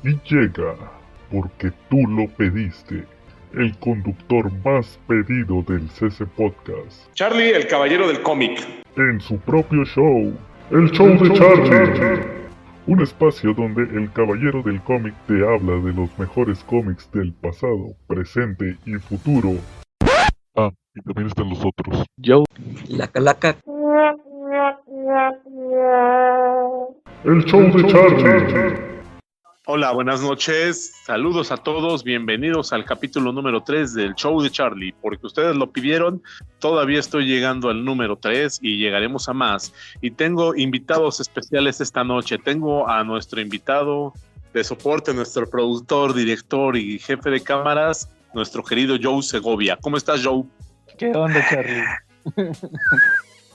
Y llega, porque tú lo pediste, el conductor más pedido del CC Podcast. Charlie, el caballero del cómic. En su propio show, el show de Charlie. Un espacio donde el caballero del cómic te habla de los mejores cómics del pasado, presente y futuro. Ah, y también están los otros. Joe, la calaca. El show de Charlie. Hola, buenas noches, saludos a todos, bienvenidos al capítulo número 3 del show de Charlie, porque ustedes lo pidieron, todavía estoy llegando al número 3 y llegaremos a más. Y tengo invitados especiales esta noche, tengo a nuestro invitado de soporte, nuestro productor, director y jefe de cámaras, nuestro querido Joe Segovia. ¿Cómo estás, Joe? ¿Qué onda, Charlie?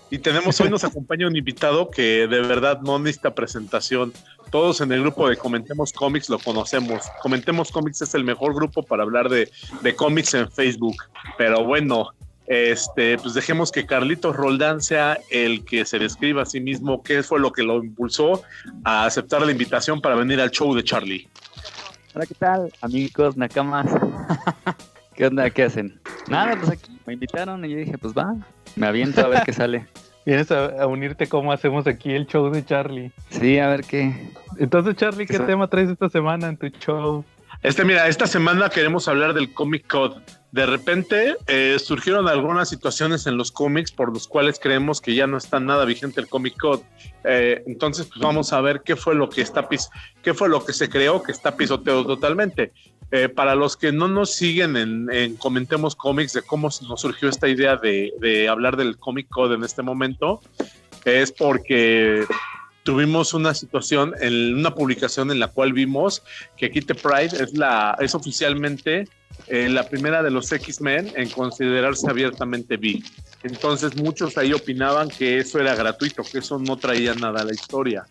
Y hoy nos acompaña un invitado que de verdad no necesita presentación. Todos en el grupo de Comentemos Cómics lo conocemos. Comentemos Cómics es el mejor grupo para hablar de cómics en Facebook. Pero bueno, pues dejemos que Carlitos Roldán sea el que se describa a sí mismo qué fue lo que lo impulsó a aceptar la invitación para venir al show de Charlie. Hola, ¿qué tal, amigos, nakamas? ¿Qué onda? ¿Qué hacen? Nada, pues aquí me invitaron y yo dije, pues va, me aviento a ver qué sale. Vienes a unirte como hacemos aquí el show de Charlie. Sí, a ver qué. Entonces, Charlie, ¿qué tema traes esta semana en tu show? Mira, esta semana queremos hablar del Comic Code. De repente surgieron algunas situaciones en los cómics por los cuales creemos que ya no está nada vigente el Comic Code. Entonces, pues vamos a ver qué fue lo que se creó que está pisoteado totalmente. Para los que no nos siguen en Comentemos Cómics, de cómo nos surgió esta idea de hablar del Comic Code en este momento, es porque tuvimos una situación en una publicación en la cual vimos que Kitty Pryde es oficialmente la primera de los X-Men en considerarse abiertamente bi. Entonces muchos ahí opinaban que eso era gratuito, que eso no traía nada a la historia.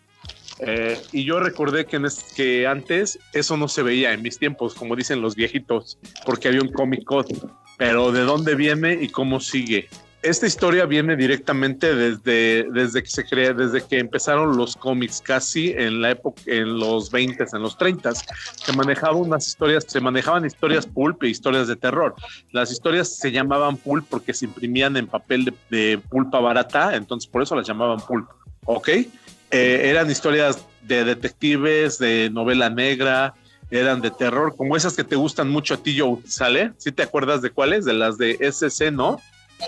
Y yo recordé que antes eso no se veía en mis tiempos, como dicen los viejitos, porque había un Comic Code. Pero ¿de dónde viene y cómo sigue? Esta historia viene directamente desde que empezaron los cómics, casi en la época, en los 20s, en los 30s, se manejaban historias pulp e historias de terror. Las historias se llamaban pulp porque se imprimían en papel de pulpa barata, entonces por eso las llamaban pulp, ¿ok? Eran historias de detectives, de novela negra, eran de terror, como esas que te gustan mucho a ti, Joe, ¿sale? ¿Sí te acuerdas de cuáles? De las de SC, ¿no?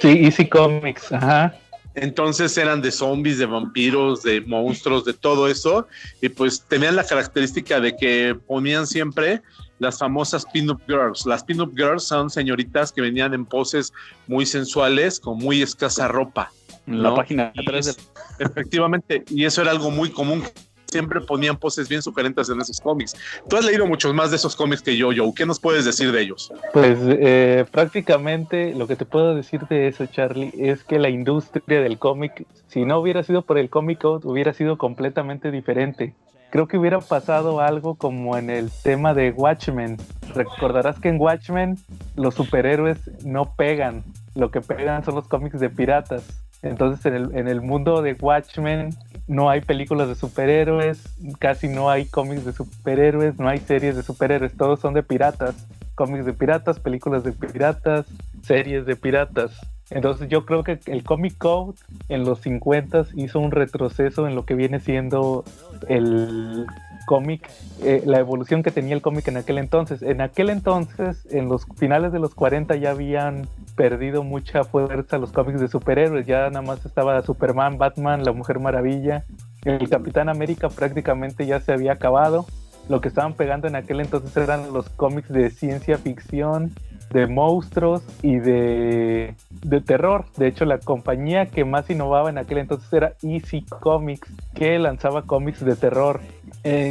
Sí, Easy Comics, ajá. Entonces eran de zombies, de vampiros, de monstruos, de todo eso, y pues tenían la característica de que ponían siempre las famosas pin-up girls. Las pin-up girls son señoritas que venían en poses muy sensuales, con muy escasa ropa, ¿no? La página 3 Efectivamente, y eso era algo muy común. Siempre ponían poses bien sugerentas en esos cómics. Tú has leído muchos más de esos cómics que yo, Joe. ¿Qué nos puedes decir de ellos? Pues prácticamente lo que te puedo decir de eso, Charlie, es que la industria del cómic, si no hubiera sido por el Comic Code, hubiera sido completamente diferente. Creo que hubiera pasado algo como en el tema de Watchmen. Recordarás que en Watchmen los superhéroes no pegan, lo que pegan son los cómics de piratas. Entonces en el mundo de Watchmen no hay películas de superhéroes, casi no hay cómics de superhéroes, no hay series de superhéroes, todos son de piratas. Cómics de piratas, películas de piratas, series de piratas. Entonces yo creo que el Comic Code en los 50s hizo un retroceso en lo que viene siendo el cómic, la evolución que tenía el cómic en aquel entonces. En aquel entonces, en los finales de los 40 ya habían perdido mucha fuerza los cómics de superhéroes, ya nada más estaba Superman, Batman, la Mujer Maravilla, el Capitán América prácticamente ya se había acabado. Lo que estaban pegando en aquel entonces eran los cómics de ciencia ficción, de monstruos y de terror. De hecho, la compañía que más innovaba en aquel entonces era Easy Comics, que lanzaba cómics de terror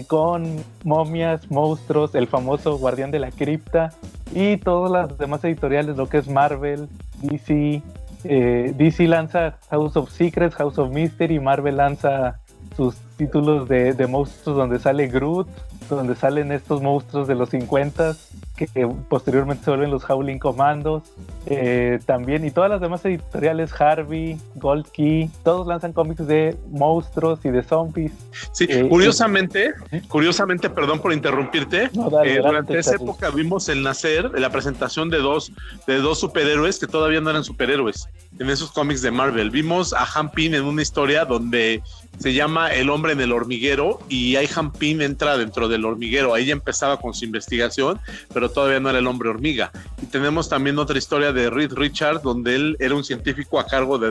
con momias, monstruos, el famoso Guardián de la Cripta y todas las demás editoriales, lo que es Marvel, DC. DC lanza House of Secrets, House of Mystery, Marvel lanza sus títulos de monstruos donde sale Groot, donde salen estos monstruos de los 50 que posteriormente se vuelven los Howling Commandos, también, y todas las demás editoriales, Harvey, Gold Key, todos lanzan cómics de monstruos y de zombies. Sí, curiosamente, perdón por interrumpirte, no, dale, durante esa época vimos el nacer, la presentación de dos superhéroes que todavía no eran superhéroes en esos cómics de Marvel. Vimos a Han Pym en una historia donde se llama El hombre en el hormiguero, y ahí Han Pym entra dentro del hormiguero. Ahí ya empezaba con su investigación, pero todavía no era el hombre hormiga. Y tenemos también otra historia de Reed Richards, donde él era un científico a cargo de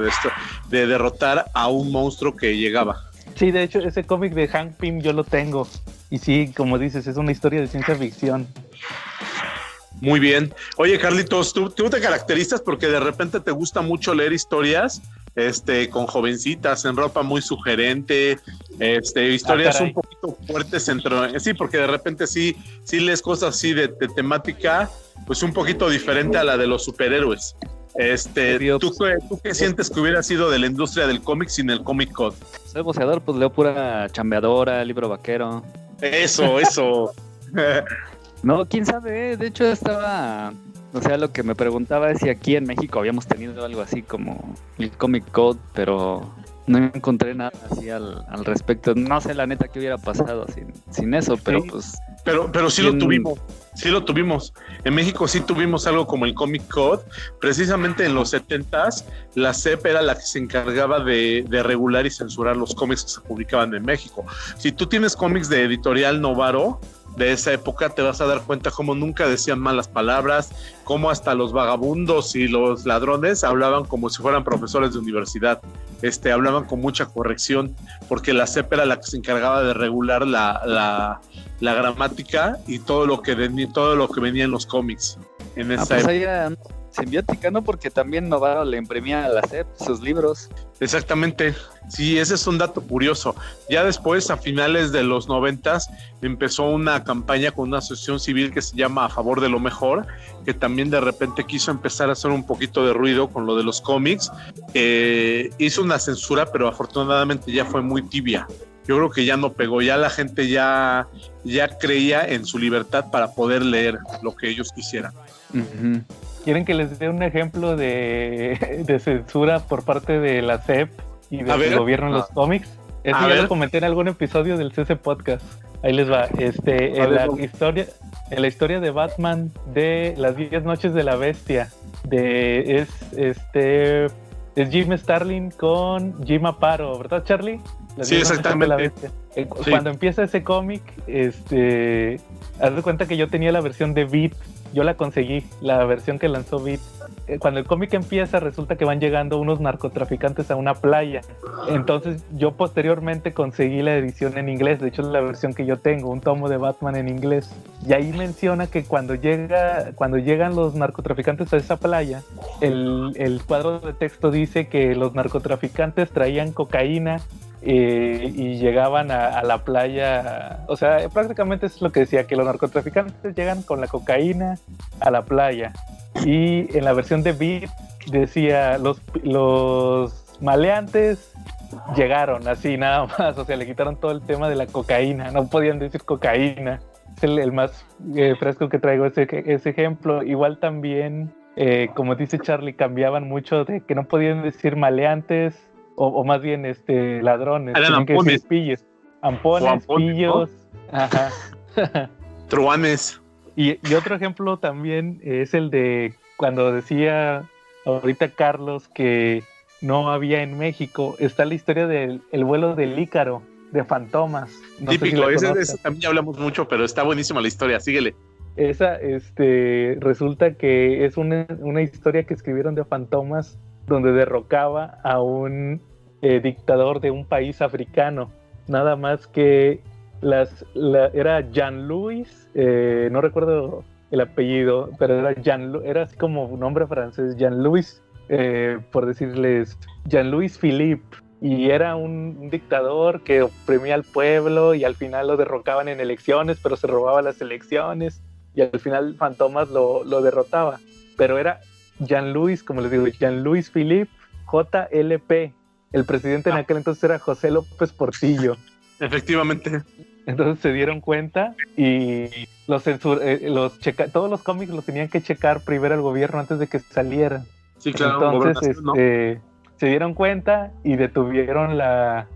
derrotar a un monstruo que llegaba. Sí, de hecho, ese cómic de Han Pym yo lo tengo. Y sí, como dices, es una historia de ciencia ficción. Muy bien. Oye, Carlitos, tú te caracterizas porque de repente te gusta mucho leer historias con jovencitas en ropa muy sugerente, historias un poquito fuertes sí, porque de repente sí lees cosas así de temática, pues un poquito diferente a la de los superhéroes. ¿Tú qué sientes que hubiera sido de la industria del cómic sin el Comic Code? Soy boceador, pues leo pura chambeadora, libro vaquero. Eso. No, quién sabe, de hecho lo que me preguntaba es si aquí en México habíamos tenido algo así como el Comic Code, pero no encontré nada así al respecto. No sé la neta qué hubiera pasado sin eso, pero pues... Pero sí lo tuvimos. En México sí tuvimos algo como el Comic Code. Precisamente en los 70s, la CEP era la que se encargaba de regular y censurar los cómics que se publicaban en México. Si tú tienes cómics de Editorial Novaro de esa época, te vas a dar cuenta cómo nunca decían malas palabras, cómo hasta los vagabundos y los ladrones hablaban como si fueran profesores de universidad, hablaban con mucha corrección, porque la CEP era la que se encargaba de regular la gramática y todo lo que venía en los cómics en esa época. Ahí era simbiótica, ¿no? Porque también Novaro le imprimía a la CEP sus libros. Exactamente, sí, ese es un dato curioso. Ya después, a finales de los 90s, empezó una campaña con una asociación civil que se llama A Favor de lo Mejor, que también de repente quiso empezar a hacer un poquito de ruido con lo de los cómics. Hizo una censura, pero afortunadamente ya fue muy tibia. Yo creo que ya no pegó, ya la gente ya creía en su libertad para poder leer lo que ellos quisieran. Uh-huh. ¿Quieren que les dé un ejemplo de censura por parte de la CEP y del gobierno en los cómics? Eso ya lo comenté en algún episodio del CC Podcast. Ahí les va. En la historia de Batman de Las 10 Noches de la Bestia, es Jim Starlin con Jim Aparo, ¿verdad, Charlie? Sí, exactamente. Cuando empieza ese cómic, haz de cuenta que yo tenía la versión de Beat. Yo la conseguí, la versión que lanzó Beat. Cuando el cómic empieza, resulta que van llegando unos narcotraficantes a una playa. Entonces yo posteriormente conseguí la edición en inglés. De hecho es la versión que yo tengo, un tomo de Batman en inglés. Y ahí menciona que cuando llegan los narcotraficantes a esa playa, el cuadro de texto dice que los narcotraficantes traían cocaína y llegaban a la playa. O sea, prácticamente es lo que decía, que los narcotraficantes llegan con la cocaína a la playa. Y en la versión de Beat decía, los maleantes llegaron así nada más. O sea, le quitaron todo el tema de la cocaína, no podían decir cocaína. Es el más fresco que traigo ese ejemplo. Igual también, como dice Charlie, cambiaban mucho de que no podían decir maleantes, o más bien ladrones. Eran ampones. Pillos. Ampones, pillos. ¿No? Ajá. Truanes. Y otro ejemplo también es el de cuando decía ahorita Carlos que no había en México. Está la historia del vuelo del Ícaro, de Fantomas. No típico, ese también hablamos mucho, pero está buenísima la historia, síguele. Esa, resulta que es una historia que escribieron de Fantomas donde derrocaba a un dictador de un país africano. Nada más que era Jean-Louis, no recuerdo el apellido, pero era así como un nombre francés, Jean-Louis, por decirles, Jean-Louis Philippe, y era un dictador que oprimía al pueblo y al final lo derrocaban en elecciones, pero se robaba las elecciones y al final Fantomas lo derrotaba, pero era Jean-Louis, como les digo, Jean-Louis Philippe, JLP. El presidente en aquel entonces era José López Portillo. Efectivamente. Entonces se dieron cuenta y todos los cómics los tenían que checar primero el gobierno antes de que salieran. Sí, claro. Entonces se dieron cuenta y detuvieron la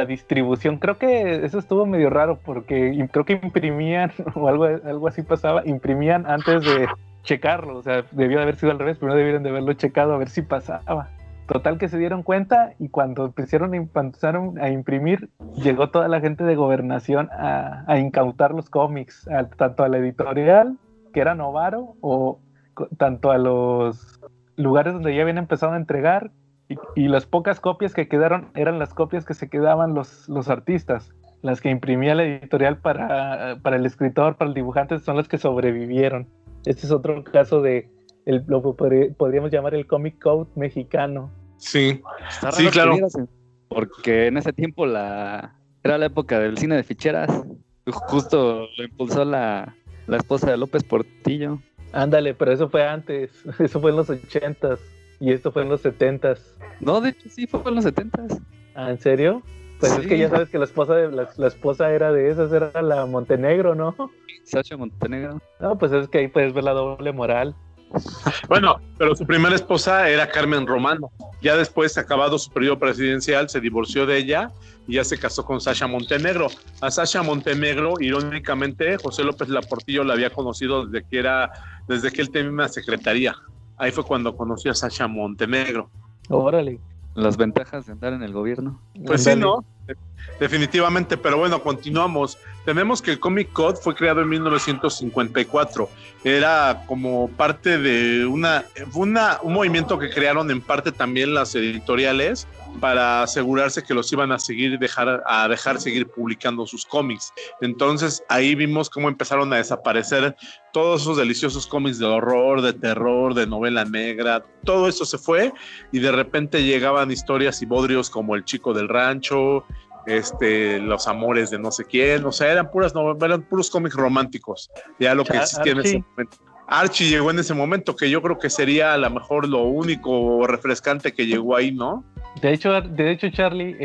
distribución. Creo que eso estuvo medio raro porque creo que imprimían o algo así pasaba, imprimían antes de checarlo, o sea, debió de haber sido al revés, primero debieron de haberlo checado a ver si pasaba. Total que se dieron cuenta y cuando empezaron a imprimir, llegó toda la gente de gobernación a incautar los cómics, tanto a la editorial, que era Novaro, o tanto a los lugares donde ya habían empezado a entregar, y las pocas copias que quedaron eran las copias que se quedaban los artistas. Las que imprimía la editorial para el escritor, para el dibujante, son las que sobrevivieron. Este es otro caso de lo que podríamos llamar el Comic Code mexicano. Sí, Está raro sí, claro. Porque en ese tiempo era la época del cine de ficheras. Justo lo impulsó la esposa de López Portillo. Ándale, pero eso fue antes. Eso fue en los 80s. Y esto fue en los 70s. No, de hecho sí, fue en los 70s. ¿Ah, en serio? Pues sí. Es que ya sabes que la esposa era de esas, era la Montenegro, ¿no? Sasha Montenegro. No, pues es que ahí puedes ver la doble moral. Bueno, pero su primera esposa era Carmen Romano. Ya después, acabado su periodo presidencial, se divorció de ella y ya se casó con Sasha Montenegro. A Sasha Montenegro, irónicamente, José López Portillo la había conocido desde que él tenía una secretaría. Ahí fue cuando conoció a Sasha Montenegro. Órale. Las ventajas de andar en el gobierno. Pues sí, ¿no? Definitivamente, pero bueno, continuamos. Tenemos que el Comic Code fue creado en 1954. Era como parte de un movimiento que crearon en parte también las editoriales para asegurarse que los iban a dejar seguir publicando sus cómics. Entonces ahí vimos cómo empezaron a desaparecer todos esos deliciosos cómics de horror, de terror, de novela negra. Todo eso se fue y de repente llegaban historias y bodrios como El Chico del Rancho, Los Amores de no sé quién. O sea, eran puros cómics románticos, ya lo que existía en ese momento. Archie llegó en ese momento, que yo creo que sería a lo mejor lo único refrescante que llegó ahí, ¿no? De hecho, Charlie,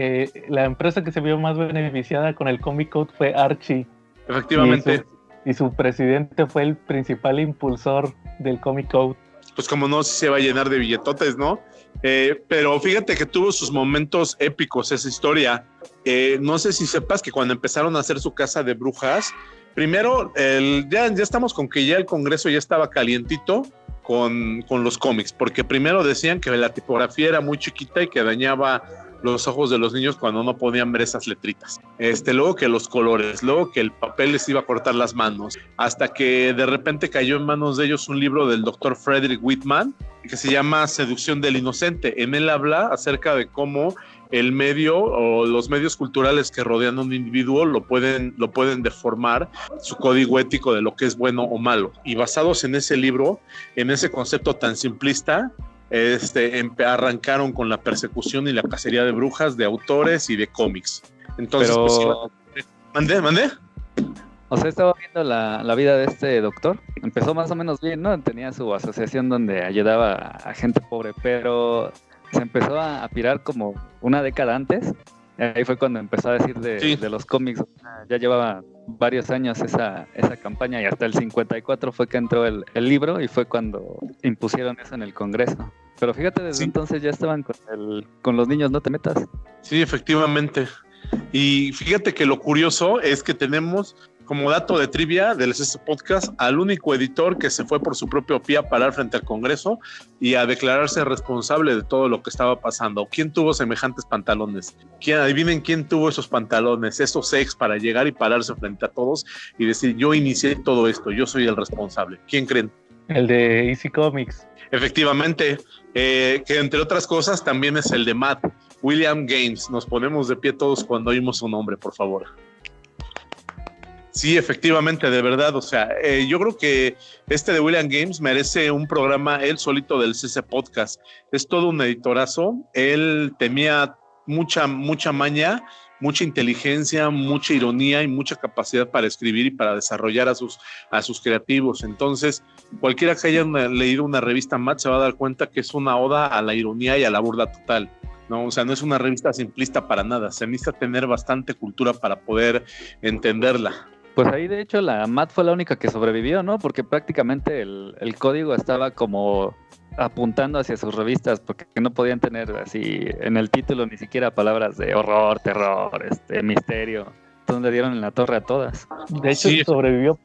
la empresa que se vio más beneficiada con el Comic Code fue Archie. Efectivamente. Y su presidente fue el principal impulsor del Comic Code. Pues como no, sí se va a llenar de billetotes, ¿no? Pero fíjate que tuvo sus momentos épicos esa historia. No sé si sepas que cuando empezaron a hacer su casa de brujas, primero ya estamos con que ya el Congreso ya estaba calientito con los cómics, porque primero decían que la tipografía era muy chiquita y que dañaba los ojos de los niños cuando no podían ver esas letritas. Luego que los colores, luego que el papel les iba a cortar las manos, hasta que de repente cayó en manos de ellos un libro del doctor Frederick Whitman que se llama Seducción del Inocente. En él habla acerca de cómo el medio o los medios culturales que rodean a un individuo lo pueden deformar su código ético de lo que es bueno o malo. Y basados en ese libro, en ese concepto tan simplista, arrancaron con la persecución y la cacería de brujas, de autores y de cómics. Entonces, pero... pues, ¿Mandé? O sea, estaba viendo la vida de este doctor. Empezó más o menos bien, ¿no? Tenía su asociación donde ayudaba a gente pobre, pero se empezó a pirar como una década antes. Ahí fue cuando empezó a decir de los cómics. Ya llevaba varios años esa campaña y hasta el 54 fue que entró el libro y fue cuando impusieron eso en el Congreso. Pero fíjate, desde entonces ya estaban con los niños, no te metas. Sí, efectivamente. Y fíjate que lo curioso es que tenemos como dato de trivia del CC Podcast al único editor que se fue por su propio pie a parar frente al Congreso y a declararse responsable de todo lo que estaba pasando. ¿Quién tuvo semejantes pantalones? Adivinen quién tuvo esos pantalones, esos ex para llegar y pararse frente a todos y decir, yo inicié todo esto, yo soy el responsable. ¿Quién creen? El de Easy Comics. Efectivamente, que entre otras cosas también es el de Matt, William Games. Nos ponemos de pie todos cuando oímos su nombre, por favor. Sí, efectivamente, de verdad, o sea, yo creo que de William Games merece un programa él solito del CC Podcast. Es todo un editorazo. Él tenía mucha maña, mucha inteligencia, mucha ironía y mucha capacidad para escribir y para desarrollar a sus creativos. Entonces, cualquiera que haya leído una revista Matt se va a dar cuenta que es una oda a la ironía y a la burla total. ¿no? O sea, no es una revista simplista para nada, se necesita tener bastante cultura para poder entenderla. Pues ahí de hecho la MAT fue la única que sobrevivió, ¿no? Porque prácticamente el código estaba como apuntando hacia sus revistas, porque no podían tener así en el título ni siquiera palabras de horror, terror, misterio. Entonces le dieron en la torre a todas. De hecho, Sí. sobrevivió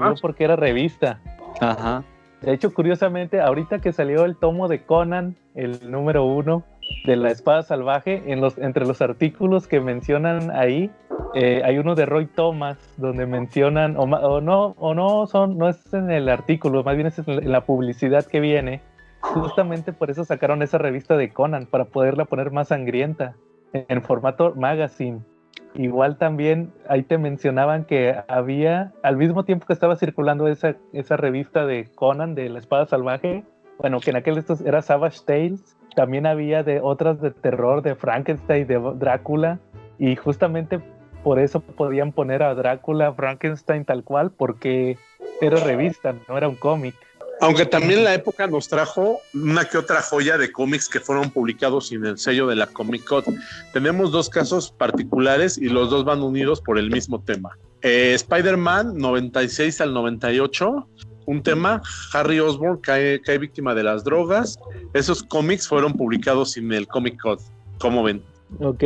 Ajá. porque era revista. Ajá. De hecho, curiosamente, ahorita que salió el tomo de Conan, el número 1 de la espada salvaje, entre los artículos que mencionan ahí, hay uno de Roy Thomas donde mencionan, no es en el artículo, más bien es en la publicidad que viene. Justamente por eso sacaron esa revista de Conan, para poderla poner más sangrienta, en formato magazine. Igual también ahí te mencionaban que había, al mismo tiempo que estaba circulando esa revista de Conan, de la espada salvaje, bueno, que en aquel era Savage Tales, también había de otras de terror, de Frankenstein, de Drácula, y justamente por eso podían poner a Drácula, Frankenstein tal cual, porque era revista, no era un cómic. Aunque también la época nos trajo una que otra joya de cómics que fueron publicados sin el sello de la Comic Code. Tenemos 2 casos particulares y los 2 van unidos por el mismo tema. Spider-Man 96 al 98, un tema, Harry Osborn cae víctima de las drogas. Esos cómics fueron publicados sin el Comic Code. ¿Cómo ven? Ok.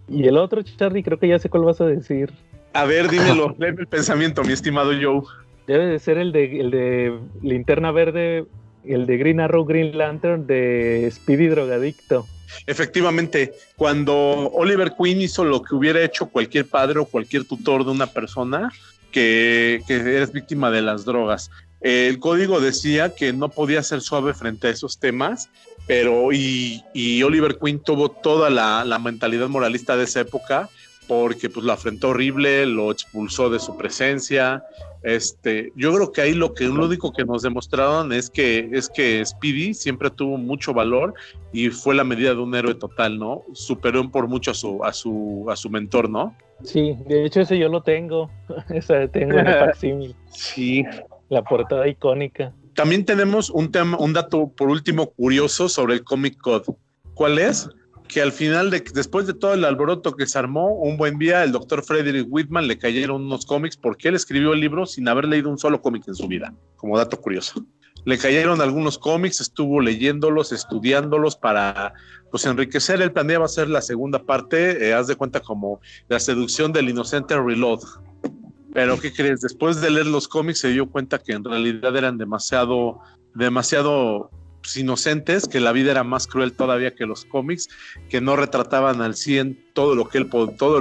Y el otro, Charlie, creo que ya sé cuál vas a decir. A ver, dímelo, léeme el pensamiento, mi estimado Joe. Debe de ser el de Linterna Verde, el de Green Arrow, Green Lantern, de Speedy Drogadicto. Efectivamente, cuando Oliver Queen hizo lo que hubiera hecho cualquier padre o cualquier tutor de una persona que eres víctima de las drogas. El código decía que no podía ser suave frente a esos temas, pero y Oliver Queen tuvo toda la mentalidad moralista de esa época, porque pues lo afrentó horrible, lo expulsó de su presencia. Yo creo que ahí lo único que nos demostraron es que Speedy siempre tuvo mucho valor y fue la medida de un héroe total, ¿no? Superó por mucho a su mentor, ¿no? Sí, de hecho ese yo lo tengo. Esa tengo en el facsímil. Sí. La portada icónica. También tenemos un dato por último curioso sobre el Comic Code. ¿Cuál es? Que al final, después de todo el alboroto que se armó, un buen día el doctor Frederick Whitman le cayeron unos cómics porque él escribió el libro sin haber leído un solo cómic en su vida, como dato curioso. Le cayeron algunos cómics, estuvo leyéndolos, estudiándolos para pues enriquecer. Él planeaba hacer la segunda parte, haz de cuenta como La seducción del inocente Reload. Pero ¿qué crees? Después de leer los cómics se dio cuenta que en realidad eran demasiado inocentes, que la vida era más cruel todavía que los cómics, que no retrataban al 100 todos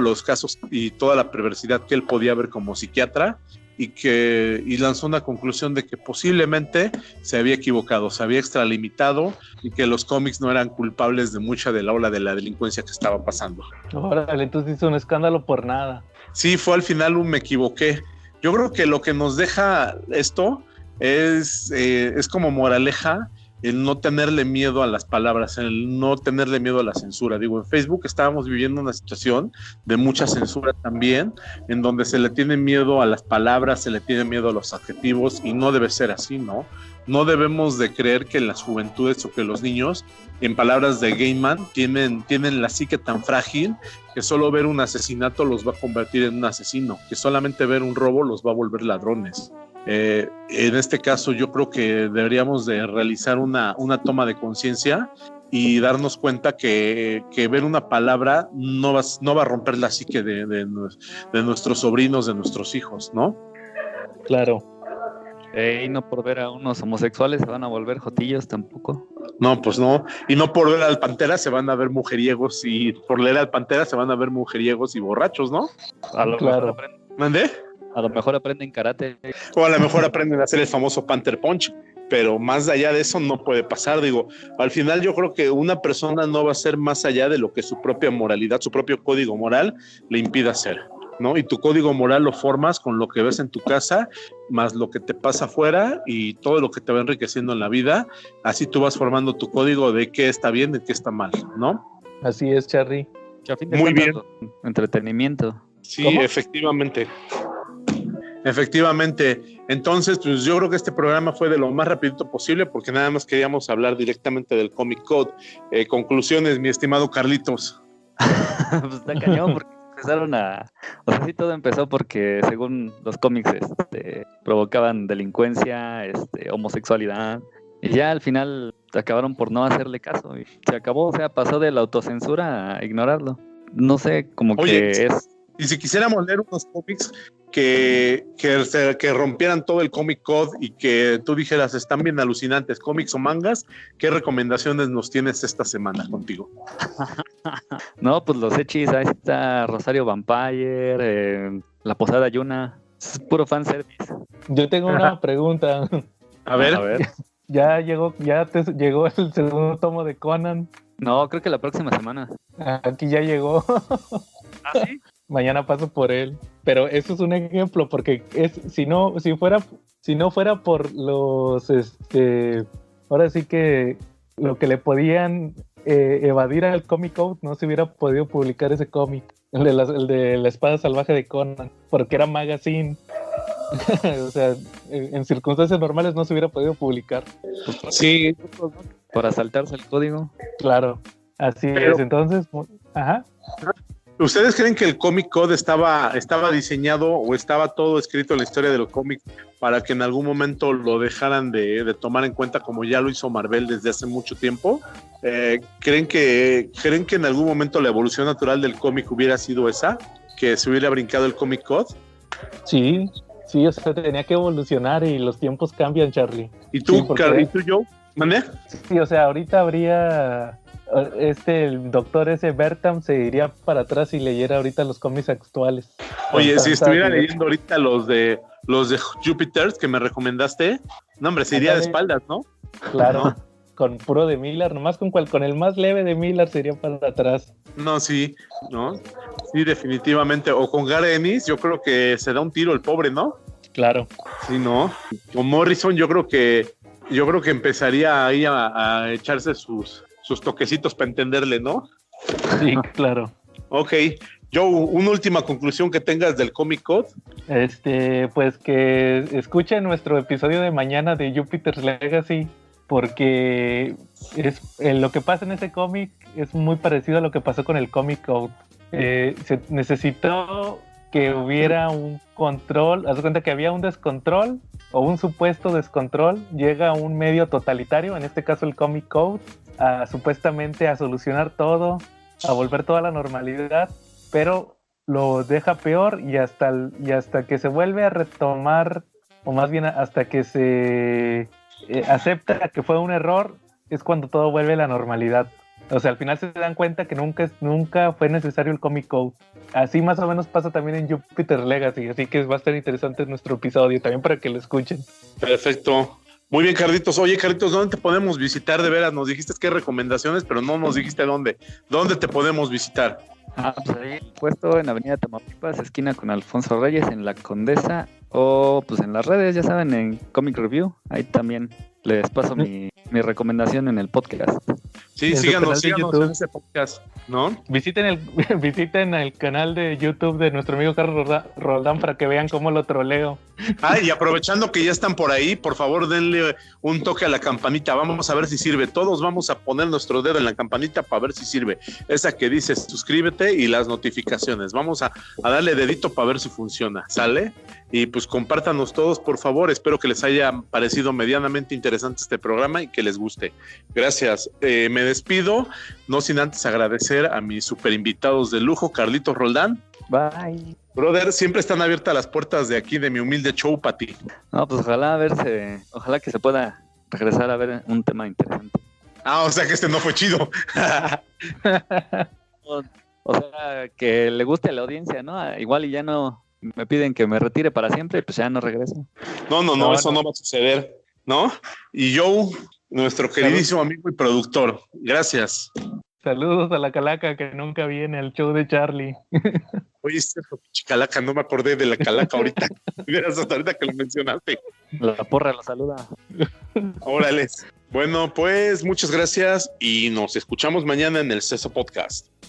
los casos y toda la perversidad que él podía ver como psiquiatra, y lanzó una conclusión de que posiblemente se había equivocado, se había extralimitado y que los cómics no eran culpables de mucha de la ola de la delincuencia que estaba pasando. Órale, entonces hizo un escándalo por nada. Sí, fue al final un me equivoqué. Yo creo que lo que nos deja esto es como moraleja el no tenerle miedo a las palabras, el no tenerle miedo a la censura. Digo, en Facebook estábamos viviendo una situación de mucha censura también, en donde se le tiene miedo a las palabras, se le tiene miedo a los adjetivos, y no debe ser así, ¿no? No debemos de creer que las juventudes o que los niños, en palabras de Gaiman, tienen la psique tan frágil que solo ver un asesinato los va a convertir en un asesino, que solamente ver un robo los va a volver ladrones. En este caso yo creo que deberíamos de realizar una toma de conciencia y darnos cuenta que ver una palabra no va a romper la psique de nuestros sobrinos, de nuestros hijos, ¿no? Claro. Y no por ver a unos homosexuales se van a volver jotillos tampoco. No, pues no. Y no por ver al Pantera se van a ver mujeriegos, y por leer al Pantera se van a ver mujeriegos y borrachos, ¿no? A lo Claro. ¿Mandé? A lo mejor aprenden karate. O a lo mejor aprenden a hacer el famoso Panther Punch, pero más allá de eso no puede pasar. Digo, al final yo creo que una persona no va a ser más allá de lo que su propia moralidad, su propio código moral le impida hacer, ¿no? Y tu código moral lo formas con lo que ves en tu casa, más lo que te pasa afuera y todo lo que te va enriqueciendo en la vida. Así tú vas formando tu código de qué está bien y qué está mal, ¿no? Así es, Charly. Que a fin de Muy cuentas, entretenimiento. Sí, ¿Cómo? efectivamente. Efectivamente. Entonces, pues yo creo que este programa fue de lo más rapidito posible porque nada más queríamos hablar directamente del Comic Code. Conclusiones, mi estimado Carlitos. Pues está cañón porque empezaron o sea, sí, todo empezó porque según los cómics provocaban delincuencia, homosexualidad, y ya al final acabaron por no hacerle caso y se acabó, o sea, pasó de la autocensura a ignorarlo. No sé, como Oye, que es... y si quisiéramos leer unos cómics que rompieran todo el Comic Code y que tú dijeras están bien alucinantes, cómics o mangas, ¿qué recomendaciones nos tienes esta semana contigo? No, pues los hechis, ahí está Rosario Vampire, La Posada Yuna, es puro fanservice. Yo tengo una pregunta. A ver. ¿Ya llegó el segundo tomo de Conan? No, creo que la próxima semana. Aquí ya llegó. ¿Ah, sí? Mañana paso por él. Pero eso es un ejemplo, porque si no fuera por los ahora sí que lo que le podían evadir al Comic Code, no se hubiera podido publicar ese cómic, el de la espada salvaje de Conan, porque era magazine. O sea, en circunstancias normales no se hubiera podido publicar. Sí. Para saltarse el código. Claro, así Pero, es. Entonces, ajá. ¿Ustedes creen que el Comic Code estaba diseñado o estaba todo escrito en la historia de los cómics para que en algún momento lo dejaran de tomar en cuenta como ya lo hizo Marvel desde hace mucho tiempo? ¿Creen que en algún momento la evolución natural del cómic hubiera sido esa? ¿Que se hubiera brincado el Comic Code? Sí, o sea, tenía que evolucionar y los tiempos cambian, Charlie. ¿Y tú, sí, porque... ¿Y tú, Joe? ¿Mané? Sí, o sea, ahorita habría... el doctor ese Bertam se iría para atrás y leyera ahorita los cómics actuales. Oye, si estuviera leyendo ahorita los de Jupiter que me recomendaste, no hombre, se iría de espaldas, ¿no? Claro, ¿no? Con puro de Miller, nomás con el más leve de Miller se iría para atrás. No, sí, ¿no? Sí, definitivamente. O con Gareth Ennis, yo creo que se da un tiro el pobre, ¿no? Claro. Sí, ¿no? Con Morrison yo creo que empezaría ahí a echarse sus toquecitos para entenderle, ¿no? Sí, claro. Ok. Joe, una última conclusión que tengas del Comic Code. Pues que escuchen nuestro episodio de mañana de Jupiter's Legacy, porque lo que pasa en ese cómic es muy parecido a lo que pasó con el Comic Code. Se necesitó que hubiera un control, haz de cuenta que había un descontrol o un supuesto descontrol, llega un medio totalitario, en este caso el Comic Code, supuestamente a solucionar todo, a volver toda la normalidad, pero lo deja peor y hasta que se vuelve a retomar, o más bien hasta que se acepta que fue un error, es cuando todo vuelve a la normalidad. O sea, al final se dan cuenta que nunca fue necesario el Comic Code. Así más o menos pasa también en Jupiter's Legacy, así que va a estar interesante nuestro episodio también para que lo escuchen. Perfecto. Muy bien, Carlitos. Oye, Carlitos, ¿dónde te podemos visitar de veras? Nos dijiste qué recomendaciones, pero no nos dijiste dónde. ¿Dónde te podemos visitar? Pues ahí puesto en Avenida Tamaulipas, esquina con Alfonso Reyes, en La Condesa, o pues en las redes, ya saben, en Comic Review. Ahí también les paso mi recomendación en el podcast. Sí, síganos en ese podcast, ¿no? Visiten el canal de YouTube de nuestro amigo Carlos Roldán para que vean cómo lo troleo. Y aprovechando que ya están por ahí, por favor denle un toque a la campanita, vamos a ver si sirve. Todos vamos a poner nuestro dedo en la campanita para ver si sirve. Esa que dice suscríbete y las notificaciones. Vamos a darle dedito para ver si funciona, ¿sale? Y pues compártanos todos, por favor. Espero que les haya parecido medianamente interesante este programa y que les guste. Gracias. Me despido, no sin antes agradecer a mis super invitados de lujo, Carlitos Roldán. Bye. Brother, siempre están abiertas las puertas de aquí, de mi humilde show para ti. No, pues ojalá que se pueda regresar a ver un tema interesante. O sea que este no fue chido. O sea, que le guste a la audiencia, ¿no? Igual y ya no me piden que me retire para siempre, pues ya no regreso. No, eso no va a suceder, ¿no? Y Joe, nuestro queridísimo amigo y productor, gracias. Saludos a la calaca que nunca viene al show de Charlie. Oye, calaca, no me acordé de la calaca ahorita. Hasta ahorita que lo mencionaste. La porra lo saluda. Órale. Bueno, pues muchas gracias y nos escuchamos mañana en el CESO Podcast.